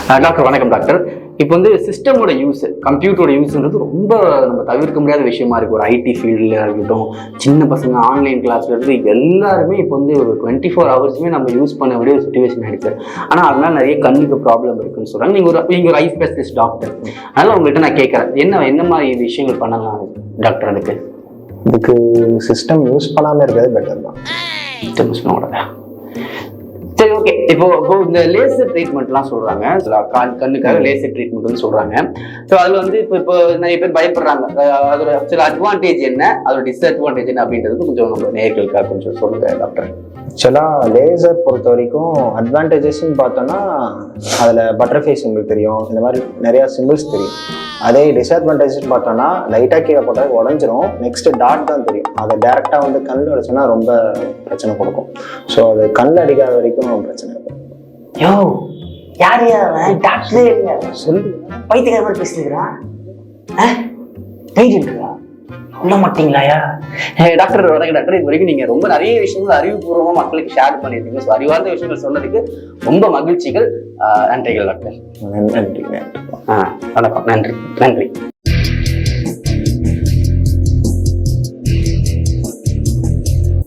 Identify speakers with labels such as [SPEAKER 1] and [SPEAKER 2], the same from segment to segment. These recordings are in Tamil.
[SPEAKER 1] டாக்டர் வணக்கம் டாக்டர். இப்போ சிஸ்டமோட யூஸ், கம்ப்யூட்டரோட யூஸ்ன்றது ரொம்ப நம்ம தவிர்க்க முடியாத விஷயமா இருக்கு. ஒரு ஐடி ஃபீல்டில் இருக்கட்டும், சின்ன பசங்க ஆன்லைன் கிளாஸ்ல இருந்து எல்லாருமே இப்போ ஒரு 24 ஹவர்ஸுமே நம்ம யூஸ் பண்ண வேண்டிய ஒரு சுச்சுவேஷன் ஆயிடுச்சு. ஆனால் அதனால நிறைய கண்ணுக்கு ப்ராப்ளம் இருக்குன்னு சொல்றாங்க. நீங்க ஒரு ஐ ஸ்பெஷலிஸ்ட் டாக்டர், அதனால உங்கள்கிட்ட நான் கேட்கறேன், என்ன மாதிரி விஷயங்கள் பண்ணலாம் டாக்டர்?
[SPEAKER 2] இதுக்கு சிஸ்டம் யூஸ் பண்ணாம இருக்கிறது பெட்டர் தான்.
[SPEAKER 1] சிஸ்டம் யூஸ் பண்ண. சரி, ஓகே. இப்போ இந்த லேசர் ட்ரீட்மெண்ட்லாம் சொல்றாங்க, கண்ணுக்காக லேசர் ட்ரீட்மெண்ட் சொல்றாங்க. ஸோ அதுல இப்போ நிறைய பேர் பயப்படுறாங்க. அதோட சில அட்வான்டேஜ் என்ன, அதோட டிஸ்அட்வான்டேஜ் என்ன அப்படின்றது கொஞ்சம் நம்ம நேயர்களுக்காக கொஞ்சம் சொல்லுங்க டாக்டர்.
[SPEAKER 2] ஆக்சுவலாக லேசர் பொறுத்த வரைக்கும் அட்வான்டேஜஸ்ன்னு பார்த்தோன்னா அதில் பட்டர்ஃப்ளை சிம்பிள் தெரியும், இந்த மாதிரி நிறையா சிம்பிள்ஸ் தெரியும். அதே டிஸ்அட்வான்டேஜ்னு பார்த்தோன்னா லைட்டாக கீழே போட்டால் உடஞ்சிரும், நெக்ஸ்ட் டாட் தான் தெரியும். அதை டேரெக்டாக கண்ணில் அடிச்சோன்னா ரொம்ப பிரச்சனை கொடுக்கும். ஸோ அது கண்ணில் அடிக்காத வரைக்கும் பிரச்சனை இருக்கும்.
[SPEAKER 3] யோ யார் டாக்டரே இல்லை சொல்லு, பைத்தியக்கார மாதிரி பேசிக்கிறான். இருக்கா சொல்ல மாட்டீங்களாயா?
[SPEAKER 1] டாக்டர் வணக்கம் டாக்டர். இது வரைக்கும் நீங்க ரொம்ப நிறைய விஷயங்கள் அறிவுபூர்வமா மக்களுக்கு ஷேர் பண்ணியிருக்கீங்க. ஸோ அறிவார்ந்த விஷயங்கள் சொன்னதுக்கு ரொம்ப மகிழ்ச்சிகள். நன்றிகள் டாக்டர்.
[SPEAKER 2] நன்றி.
[SPEAKER 1] வணக்கம். நன்றி.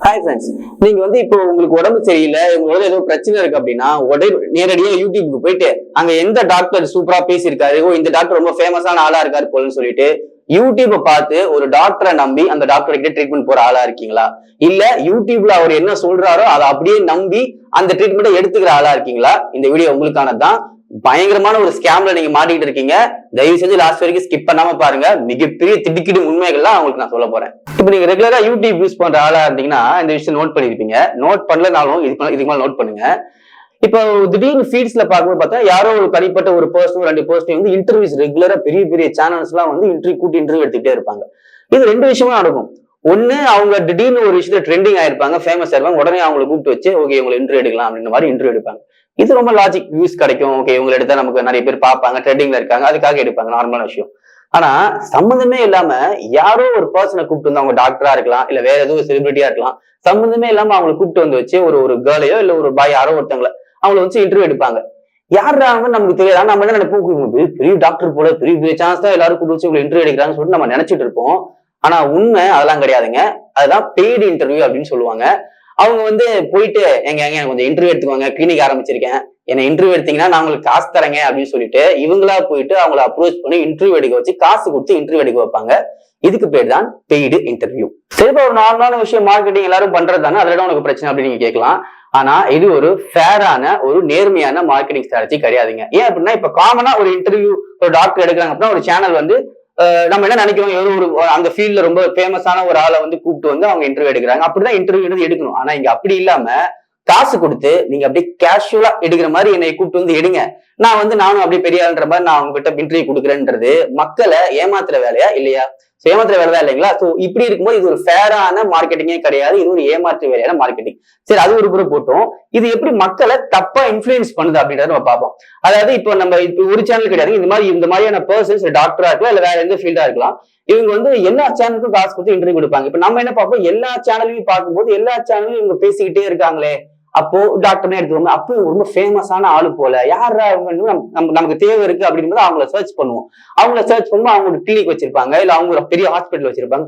[SPEAKER 1] ஹாய் ஃப்ரெண்ட்ஸ், நீங்க இப்போ உங்களுக்கு உடம்பு சரியில்லை, உங்களோட ஏதோ பிரச்சனை இருக்கு அப்படின்னா உடனே நேரடியா யூடியூப்க்கு போயிட்டு அங்க எந்த டாக்டர் சூப்பரா பேசியிருக்காரு, இந்த டாக்டர் ரொம்ப ஃபேமஸான ஆளா இருக்காரு போலன்னு சொல்லிட்டு யூடியூப்பை பார்த்து ஒரு டாக்டரை நம்பி அந்த டாக்டர் கிட்ட ட்ரீட்மெண்ட் போற ஆளா இருக்கீங்களா? இல்ல யூடியூப்ல அவர் என்ன சொல்றாரோ அதை அப்படியே நம்பி அந்த ட்ரீட்மெண்ட்டை எடுத்துக்கிற ஆளா இருக்கீங்களா? இந்த வீடியோ உங்களுக்கானதான். பயங்கரமான ஒரு ஸ்கேம்ல நீங்க மாட்டிட்டு இருக்கீங்க. தயவு செஞ்சு லாஸ்ட் வரைக்கும் ஸ்கிப் பண்ணாம பாருங்க. மிகப்பெரிய திடுக்கிடும் உண்மைகள்லாம் உங்களுக்கு நான் சொல்ல போறேன். இப்போ நீங்க ரெகுலரா யூடியூப் யூஸ் பண்ற ஆளா இருந்தீங்கன்னா இந்த விஷயம் நோட் பண்ணிருப்பீங்க. நோட் பண்ணலனாலும் இதுக்கு மேல நோட் பண்ணுங்க. இப்போ திடீர்னு ஃபீட்ஸ்ல பார்க்கும்போது பார்த்தா யாரோ ஒரு தனிப்பட்ட ஒரு பர்சன் 2 பர்சன் இன்டர்வியூஸ் ரெகுலரா பெரிய பெரிய சேனல்ஸ் எல்லாம் இன்டர்வியூ எடுத்துக்கிட்டே இருப்பாங்க. இது 2 விஷயமா நடக்கும். ஒண்ணு, அவங்க திடீர்னு ஒரு விஷயத்துல ட்ரெண்டிங் ஆயிருப்பாங்க, ஃபேமஸ் ஆயிருப்பாங்க, உடனே அவங்களை கூப்பிட்டு வச்சு ஓகே உங்களை இன்டர்வியூ எடுக்கலாம் அப்படின்ற மாதிரி இன்டர்வியூ எடுப்பாங்க. இது ரொம்ப லாஜிக், வியூஸ் கிடைக்கும், ஓகே இவங்க எடுத்தா நமக்கு நிறைய பேர் பார்ப்பாங்க, ட்ரெண்டிங்ல இருக்காங்க, அதுக்காக எடுப்பாங்க, நார்மலான விஷயம். ஆனா சம்பந்தமே இல்லாம யாரோ ஒரு பர்சனை கூப்பிட்டு வந்து, அவங்க டாக்டரா இருக்கலாம், இல்ல வேற ஏதோ செலிபிரிட்டியா இருக்கலாம், சம்பந்தமே இல்லாம அவங்களை கூப்பிட்டு வந்து வச்சு ஒரு கேர்ளையோ இல்ல ஒரு பாய் யாரோ ஒருத்தவங்களை அவங்களை வச்சு இன்டர்வியூ எடுப்பாங்க. யாருறாங்க நமக்கு தெரியாது. நம்ம என்ன நினைப்போம், பெரிய டாக்டர் போல பெரிய பெரிய சான்ஸ் தான் எல்லாரும் கூப்பிட்டு வச்சு உங்களை இன்டர்வியூ எடுக்கிறாங்கன்னு சொல்லிட்டு நம்ம நினைச்சிட்டு இருப்போம். ஆனா உண்மை அதெல்லாம் கிடையாதுங்க. அதுதான் பெய்டு இன்டர்வியூ அப்படின்னு சொல்லுவாங்க. அவங்க போயிட்டு எங்க கொஞ்சம் இன்டர்வியூ எடுத்துக்கோங்க, கிளினிக் ஆரம்பிச்சிருக்கேன், என்ன இன்டர்வியூ எடுத்தீங்கன்னா நான் உங்களுக்கு காசு தரேங்க அப்படின்னு சொல்லிட்டு இவங்களா போயிட்டு அவங்களை அப்ரோச் பண்ணி இன்டர்வியூ எடுக்க வச்சு காசு கொடுத்து இன்டர்வியூ எடுக்க வைப்பாங்க. இதுக்கு பேர் தான் பெய்டு இன்டர்வியூ. சரி, ஒரு நார்மலான விஷயம், மார்க்கெட்டிங் எல்லாரும் பண்றது தானே, அதுல உனக்கு பிரச்சனை அப்படின்னு நீங்க கேட்கலாம். ஆனா இது ஒரு ஃபேரான ஒரு நேர்மையான மார்க்கெட்டிங் ஸ்ட்ராட்டஜி கிடையாதுங்க. ஏன் அப்படின்னா, இப்ப காமனா ஒரு இன்டர்வியூ ஒரு டாக்டர் எடுக்கிறாங்க அப்படின்னா ஒரு சேனல் நம்ம என்ன நினைக்கிறோம், ஒரு அந்த ஃபீல்ட்ல ரொம்ப ஃபேமஸான ஒரு ஆளை கூப்பிட்டு அவங்க இன்டர்வியூ எடுக்கிறாங்க, அப்படிதான் இன்டர்வியூ எடுக்கணும். ஆனா இங்க அப்படி இல்லாம காசு கொடுத்து நீங்க அப்படியே கேஷுவலா எடுக்கிற மாதிரி என்னை கூப்பிட்டு எடுங்க, நானும் அப்படியே பெரிய ஆளுன்ற மாதிரி நான் உங்ககிட்ட இன்டர்வியூ கொடுக்குறேன்றது மக்களை ஏமாத்துற வேலையா இல்லையா? ஏமாத்துற வேலை தான் இல்லைங்களா? சோ இப்படி இருக்கும்போது இது ஒரு ஃபேரான மார்க்கெட்டிங்கே கிடையாது, இது ஒரு ஏமாற்று வேலையான மார்க்கெட்டிங். சரி, அது ஒரு புறம் போட்டோம். இது எப்படி மக்களை தப்பா இன்ஃபுளுன்ஸ் பண்ணுது அப்படின்றத நம்ம பார்ப்போம். அதாவது இப்போ நம்ம ஒரு சேனல் கிடையாது, இந்த மாதிரியான பர்சன்ஸ் டாக்டரா இருக்கலாம், இல்ல வேற எந்த ஃபீல்டா இருக்கலாம், இவங்க எல்லா சேனலுக்கும் காசு கொடுத்து இன்டர்வியூ கொடுப்பாங்க. இப்ப நம்ம என்ன பார்ப்போம், எல்லா சேனலையும் பார்க்கும்போது எல்லா சேனலையும் இவங்க பேசிக்கிட்டே இருக்காங்களே, அப்போ டாக்டர்னே எடுத்துக்கோங்க, அப்போ ரொம்ப ஃபேமஸான ஆளு போல, யாரா அவங்க நமக்கு தேவை இருக்கு அப்படின்றது அவங்கள சர்ச் பண்ணுவோம். அவங்கள சர்ச் பண்ணும்போது அவங்க ஒரு கிளினிக் வச்சிருப்பாங்க, இல்ல அவங்க ஒரு பெரிய ஹாஸ்பிட்டல் வச்சிருப்பாங்க.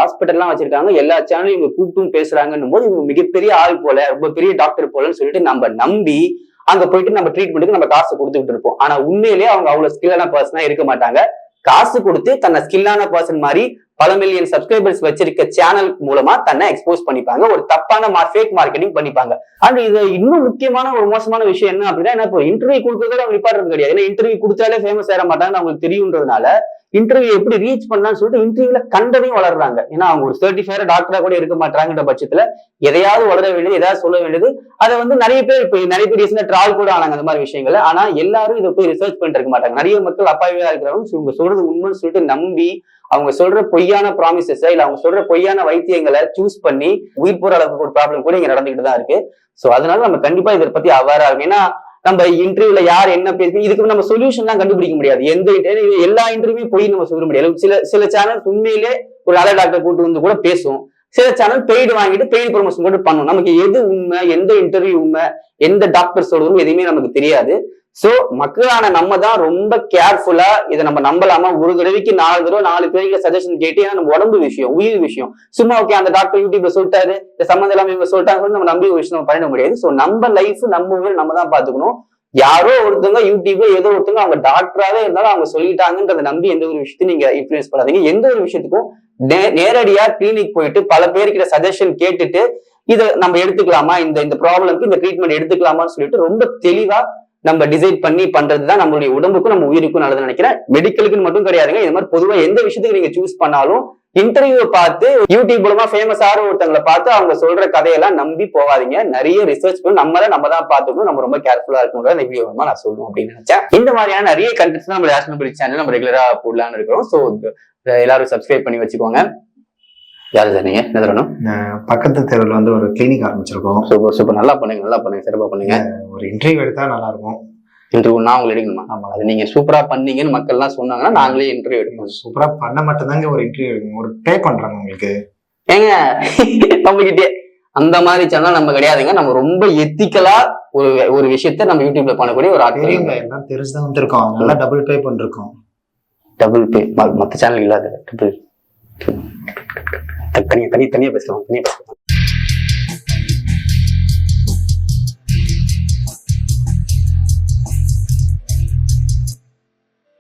[SPEAKER 1] ஹாஸ்பிட்டல்லாம் வச்சிருக்காங்க, எல்லா சேனலும் இவங்க கூப்பிட்டும் பேசுறாங்கன்னும் போது இவங்க மிகப்பெரிய ஆள் போல, ரொம்ப பெரிய டாக்டர் போலன்னு சொல்லிட்டு நம்ம நம்பி அங்க போயிட்டு நம்ம ட்ரீட்மெண்ட்டுக்கு நம்ம காசு கொடுத்துக்கிட்டு இருப்போம். ஆனா உண்மையிலேயே அவங்க அவ்வளவு ஸ்கில்லான பர்சனா இருக்க மாட்டாங்க. காசு கொடுத்து தன்னை ஸ்கில்லான பர்சன் மாதிரி பல மில்லியன் சப்ஸ்கிரைபர்ஸ் வச்சிருக்க சேனல் மூலமா தன்னை எக்ஸ்போஸ் பண்ணிப்பாங்க, ஒரு தப்பான ஃபேக் மார்க்கெட்டிங் பண்ணிப்பாங்க. அண்ட் இது இன்னும் முக்கியமான ஒரு மோசமான விஷயம் என்ன அப்படின்னா, இப்போ இன்டர்வியூ கொடுக்கறதோட அவங்க நிப்பாடுறது கிடையாது. ஏன்னா இன்டர்வியூ கொடுத்தாலே ஃபேமஸ் ஆயிட மாட்டாங்கன்னு அவங்களுக்கு தெரியுன்றதுனால இன்டர்வியூ எப்படி ரீச் பண்ணலாம்னு சொல்லிட்டு இன்டர்வியூல கண்டதையும் வளர்றாங்க. ஏன்னா அவங்க ஒரு சர்டிஃபைட் டாக்டரா கூட இருக்க மாட்டாங்கன்ற பட்சத்துல எதையாவது வளர வேண்டியது, எதாவது சொல்ல வேண்டியது. அதை நிறைய பேர் ரீசனா ட்ரால் கூட ஆனாங்க அந்த மாதிரி விஷயங்களை. ஆனா எல்லாரும் இதை போய் ரிசர்ச் பண்ணிட்டு இருக்க மாட்டாங்க. நிறைய மக்கள் அப்பாவியா இருக்கிறவங்க இவங்க சொல்றது உண்மைன்னு சொல்லிட்டு நம்பி அவங்க சொல்ற பொய்யான ப்ராமிசஸ் இல்ல அவங்க சொல்ற பொய்யான வைத்தியங்களை சூஸ் பண்ணி உயிர் போற அளவுக்கு ஒரு ப்ராப்ளம் கூட இங்க நடந்துகிட்டு தான் இருக்கு. சோ அதனால நம்ம கண்டிப்பா இதை பத்தி அவேரா இருக்கும். ஏன்னா நம்ம இன்டர்வியூல யார் என்ன பேசி இதுக்கு நம்ம சொல்யூஷன் எல்லாம் கண்டுபிடிக்க முடியாது. எல்லா இன்டர்வியூ போய் நம்ம சொல்ல முடியாது. சில சேனல் உண்மையிலே ஒரு நல்ல டாக்டர் கூட்டு கூட பேசும், சில சேனல் பெய்டு வாங்கிட்டு பெய்டு ப்ரொமோஷன் கூட பண்ணும். நமக்கு எது உண்மை, எந்த இன்டர்வியூ உண்மை, எந்த டாக்டர் சொல்றதும் எதுவுமே நமக்கு தெரியாது. சோ மக்களான நம்ம தான் ரொம்ப கேர்ஃபுல்லா இதை நம்ம நம்பலாமா, ஒரு தடவைக்கு 4 தடவை 4 பேருக்கு சஜஷன் கேட்டு, ஏன்னா நம்ம உடம்பு விஷயம், உயிர் விஷயம். சும்மா ஓகே அந்த டாக்டர் யூடியூப்ல சொல்லிட்டாரு, இந்த சம்மந்தம் இல்லாம இவங்க சொல்லிட்டாங்க நம்ம நம்பி ஒரு விஷயம் நம்ம பண்ண முடியாது. சோ நம்ம லைஃப் நம்ம உயிர் நம்ம தான் பாத்துக்கணும். யாரோ ஒருத்தவங்க யூடியூப்ல ஏதோ ஒருத்தவங்க அவங்க டாக்டராவே இருந்தாலும் அவங்க சொல்லிட்டாங்கன்றத நம்பி எந்த ஒரு விஷயத்தையும் நீங்க இன்ஃபுளுன்ஸ் பண்ணாதீங்க. எந்த ஒரு விஷயத்துக்கும் நேரடியா கிளினிக் போயிட்டு பல பேர்கிட்ட சஜஷன் கேட்டுட்டு இதை நம்ம எடுத்துக்கலாமா, இந்த ப்ராப்ளம்க்கு இந்த ட்ரீட்மெண்ட் எடுத்துக்கலாமான்னு சொல்லிட்டு ரொம்ப தெளிவா நம்ம டிசைட் பண்ணி பண்றதுதான் நம்மளுடைய உடம்புக்கும் நம்ம உயிருக்கும் நல்லதுன்னு நினைக்கிறேன். மெடிக்கலுக்கு மட்டும் கிடையாதுங்க, இது மாதிரி பொதுவா எந்த விஷயத்துக்கு நீங்க சூஸ் பண்ணாலும் இன்டர்வியூ பார்த்து யூடியூப் மூலமா ஃபேமஸ் ஆற ஒருத்தவங்களை பார்த்து அவங்க சொல்ற கதையெல்லாம் நம்பி போகாதீங்க. நிறைய ரிசர்ச் பண்ணி நம்ம தான் பார்த்துக்கணும், நம்ம ரொம்ப கேர்ஃபுல்லா இருக்கணும். இந்த வீடியோ மூலமா நான் சொல்லணும் அப்படின்னு நினைச்சேன். இந்த மாதிரியான நிறைய கண்டென்ட்ஸ் நம்ம ரேஷனபிள் சேனல் நம்ம ரெகுலரா போடலான்னு இருக்கிறோம். ஸோ எல்லாரும் சப்ஸ்கிரைப் பண்ணி வச்சுக்கோங்க. யாரு சார் நீங்க என்ன தரணும்?
[SPEAKER 2] பக்கத்து தெருவில் வந்து ஒரு கிளினிக் ஆரம்பிச்சிருக்கோம்.
[SPEAKER 1] சூப்பர் சூப்பர், நல்லா பண்ணுங்க, சிறப்பா பண்ணுங்க.
[SPEAKER 2] ஒரு இன்டர்வியூ எடுத்தா நல்லா இருக்கும்.
[SPEAKER 1] இன்டர்வியூ நான் உங்களை எடுக்கணுமா? ஆமா, அது நீங்க சூப்பரா பண்ணீங்கன்னு மக்கள் எல்லாம் சொன்னாங்கன்னா நாங்களே இன்டர்வியூ எடுக்கணும்.
[SPEAKER 2] சூப்பரா பண்ண மட்டும்தாங்க ஒரு இன்டர்வியூ எடுக்கணும். ஒரு பே பண்றாங்க உங்களுக்கு.
[SPEAKER 1] ஏங்க நம்மகிட்டே அந்த மாதிரி சேனல் நம்ம கிடையாதுங்க. நம்ம ரொம்ப எத்திக்கலா ஒரு விஷயத்த நம்ம யூடியூப்ல பண்ணக்கூடிய ஒரு ஆட்கள்
[SPEAKER 2] எல்லாம் தெரிஞ்சுதான் வந்திருக்கோம். நல்லா டபுள் பே பண்ணிருக்கோம்.
[SPEAKER 1] டபுள் பே மத்த சேனல் இல்லாத டபுள் தனியா பேசலாம்.